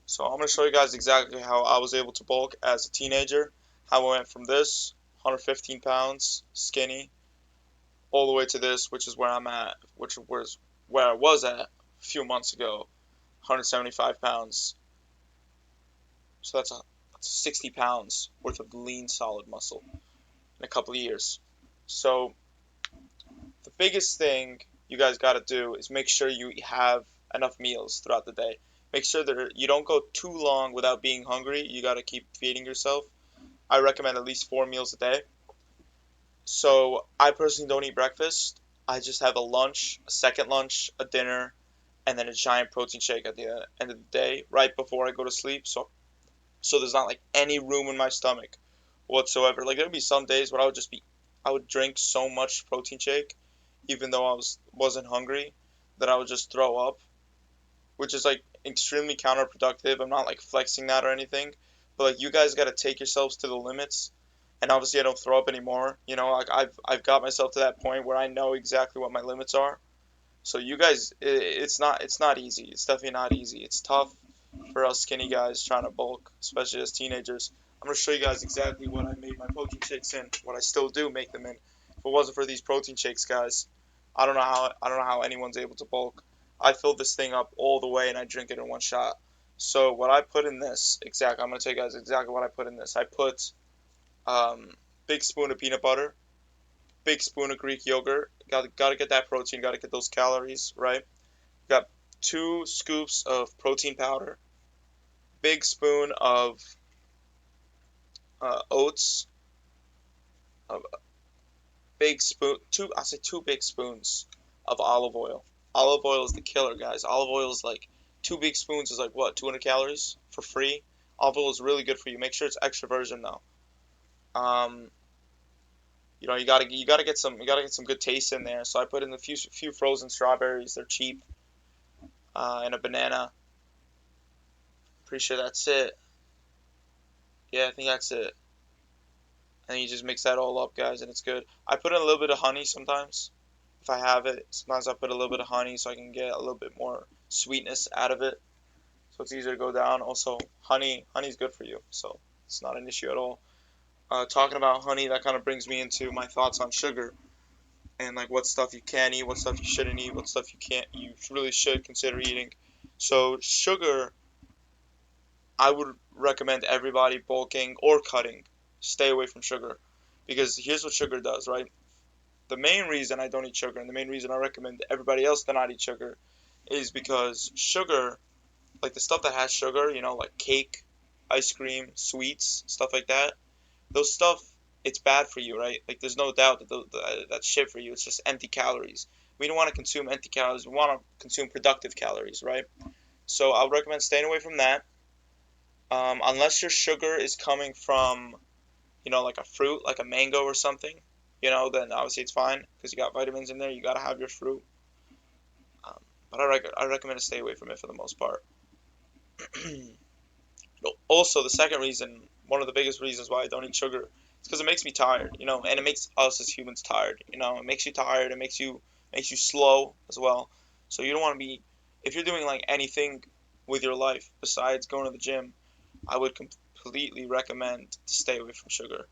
So I'm going to show you guys exactly how I was able to bulk as a teenager, how I went from this 115 pounds skinny all the way to this, which is where I'm at, which was where I was at a few months ago, 175 pounds. So that's 60 pounds worth of lean solid muscle in a couple of years. So the biggest thing you guys got to do is make sure you have enough meals throughout the day. Make sure that you don't go too long without being hungry. You got to keep feeding yourself. I recommend at least 4 meals a day. So I personally don't eat breakfast. I just have a lunch, a second lunch, a dinner, and then a giant protein shake at the end of the day, right before I go to sleep. So there's not like any room in my stomach whatsoever. Like there'd be some days where I would drink so much protein shake, even though wasn't hungry, that I would just throw up, which is like extremely counterproductive. I'm not like flexing that or anything, but like you guys got to take yourselves to the limits. And obviously I don't throw up anymore. You know, like I've got myself to that point where I know exactly what my limits are. So you guys, it's not easy. It's definitely not easy. It's tough for us skinny guys trying to bulk, especially as teenagers. I'm gonna show you guys exactly what I made my protein shakes in, what I still do make them in. If it wasn't for these protein shakes, guys, I don't know how anyone's able to bulk. I fill this thing up all the way and I drink it in one shot. So what I put in this I'm gonna tell you guys exactly what I put in this. I put um, big spoon of peanut butter, big spoon of Greek yogurt. Gotta get that protein. Gotta get those calories right. Got 2 scoops of protein powder, big spoon of oats, a big spoon, I say 2 big spoons of olive oil. Olive oil is the killer, guys. Olive oil is like 2 big spoons is like what, 200 calories for free. Olive oil is really good for you. Make sure it's extra virgin though. Um, you gotta get some good taste in there. So I put in a few frozen strawberries. They're cheap, and a banana. Pretty sure that's it. Yeah, I think that's it. And you just mix that all up, guys, and it's good. I put in a little bit of honey sometimes if I have it. Sometimes I put a little bit of honey so I can get a little bit more sweetness out of it, so it's easier to go down. Also, honey's good for you, so it's not an issue at all. Talking about honey, that kind of brings me into my thoughts on sugar and like what stuff you can eat, what stuff you shouldn't eat, what stuff you really should consider eating. So sugar, I would recommend everybody bulking or cutting, stay away from sugar, because here's what sugar does, right? The main reason I don't eat sugar and the main reason I recommend everybody else to not eat sugar is because sugar, like the stuff that has sugar, like cake, ice cream, sweets, stuff like that, those stuff, it's bad for you, right? Like there's no doubt that that's shit for you. It's just empty calories. We don't want to consume empty calories. We want to consume productive calories, right? So I would recommend staying away from that. Unless your sugar is coming from, like a fruit, like a mango or something, then obviously it's fine because you got vitamins in there. You gotta have your fruit. Um, but I recommend to stay away from it for the most part. Also, the second reason, one of the biggest reasons why I don't eat sugar, is because it makes me tired, and it makes us as humans tired. It makes you tired. It makes you slow as well. So you don't want to be, if you're doing like anything with your life besides going to the gym, I would completely recommend to stay away from sugar.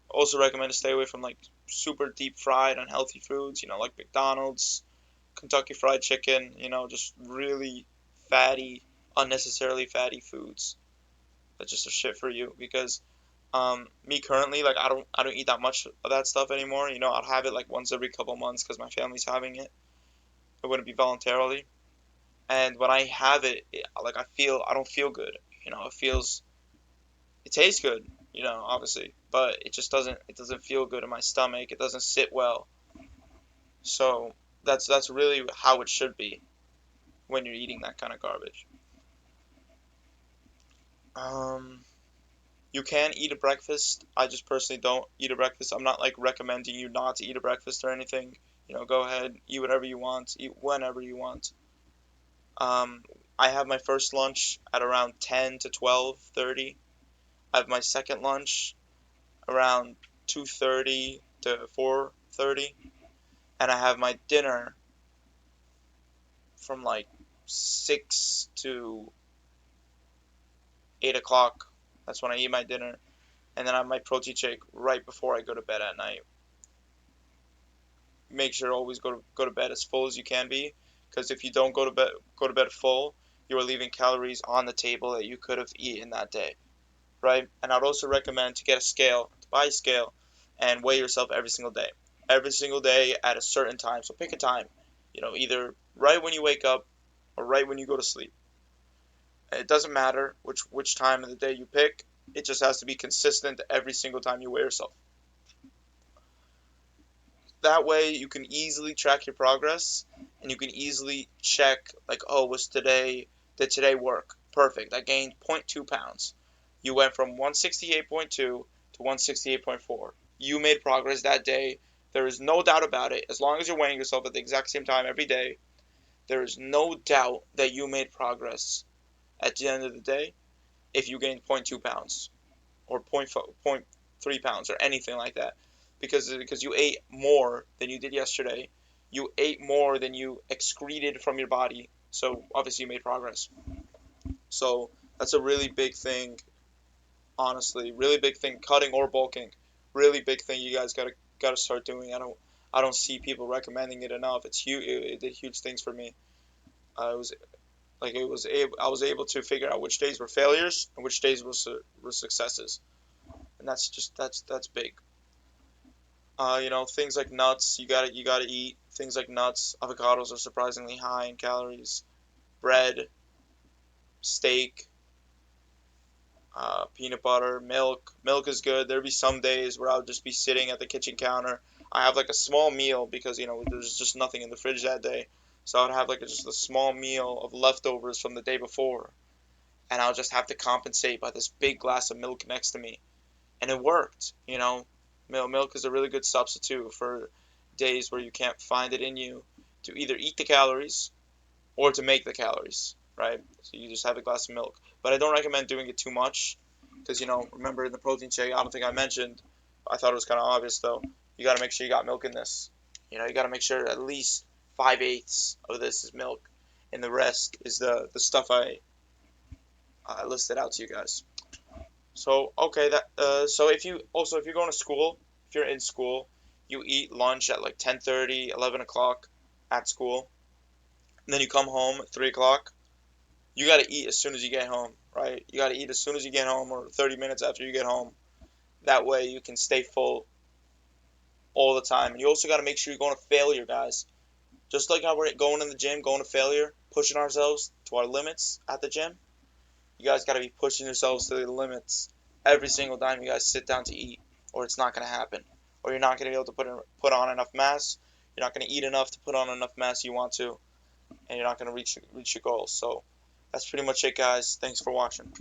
Also recommend to stay away from like super deep fried unhealthy foods, like McDonald's, Kentucky Fried Chicken, just really fatty, unnecessarily fatty foods that just are shit for you. Because me currently, like I don't eat that much of that stuff anymore. I'll have it like once every couple months because my family's having it. It wouldn't be voluntarily. And when I have like I don't feel good. It tastes good, obviously, but it doesn't feel good in my stomach. It doesn't sit well. So that's really how it should be when you're eating that kind of garbage. Um, you can eat a breakfast. I just personally don't eat a breakfast. I'm not like recommending you not to eat a breakfast or anything. Go ahead, eat whatever you want, eat whenever you want. Um, I have my first lunch at around 10 to 12:30. I have my second lunch around 2:30 to 4:30, and I have my dinner from like 6 to 8 o'clock. That's when I eat my dinner. And then I have my protein shake right before I go to bed at night. Make sure to always go to bed as full as you can be, because if you don't go to bed full, you are leaving calories on the table that you could have eaten that day, right? And I'd also recommend to get a scale, to buy a scale, and weigh yourself every single day at a certain time. So pick a time, either right when you wake up or right when you go to sleep. It doesn't matter which time of the day you pick. It just has to be consistent every single time you weigh yourself. That way you can easily track your progress, and you can easily check, like, oh, did today work? Perfect. I gained zero point 0.2 pounds. You went from 168.2 to 168.4. You made progress that day. There is no doubt about it. As long as you're weighing yourself at the exact same time every day, there is no doubt that you made progress at the end of the day if you gained zero point 0.2 pounds or zero point 0.3 pounds or anything like that, because you ate more than you did yesterday. You ate more than you excreted from your body. So obviously you made progress. So that's a really big thing, honestly. Really big thing, cutting or bulking. Really big thing you guys gotta start doing. I don't see people recommending it enough. It's huge. It did huge things for me. I was I was able to figure out which days were failures and which days were successes, and that's big. Things like nuts, you gotta eat. Things like nuts, avocados are surprisingly high in calories. Bread, steak, peanut butter, milk. Milk is good. There'd be some days where I would just be sitting at the kitchen counter. I have like a small meal because there's just nothing in the fridge that day, so I'd have like just a small meal of leftovers from the day before, and I'll just have to compensate by this big glass of milk next to me, and it worked. Milk is a really good substitute for days where you can't find it in you to either eat the calories or to make the calories, right? So you just have a glass of milk. But I don't recommend doing it too much because, remember in the protein shake, I don't think I mentioned, I thought it was kind of obvious though, you got to make sure you got milk in this. You got to make sure at least 5/8 of this is milk, and the rest is the stuff I listed out to you guys. So okay, so if you're going to school, if you're in school, you eat lunch at like 10:30, 11 o'clock at school, and then you come home at 3 o'clock. You got to eat as soon as you get home, right? You got to eat as soon as you get home or 30 minutes after you get home. That way you can stay full all the time. And you also got to make sure you're going to failure, guys. Just like how we're going in the gym, going to failure, pushing ourselves to our limits at the gym. You guys got to be pushing yourselves to the limits every single time you guys sit down to eat, or it's not going to happen. Or you're not going to be able to put on enough mass. You're not going to eat enough to put on enough mass you want to, and you're not going to reach your goals. So that's pretty much it, guys. Thanks for watching.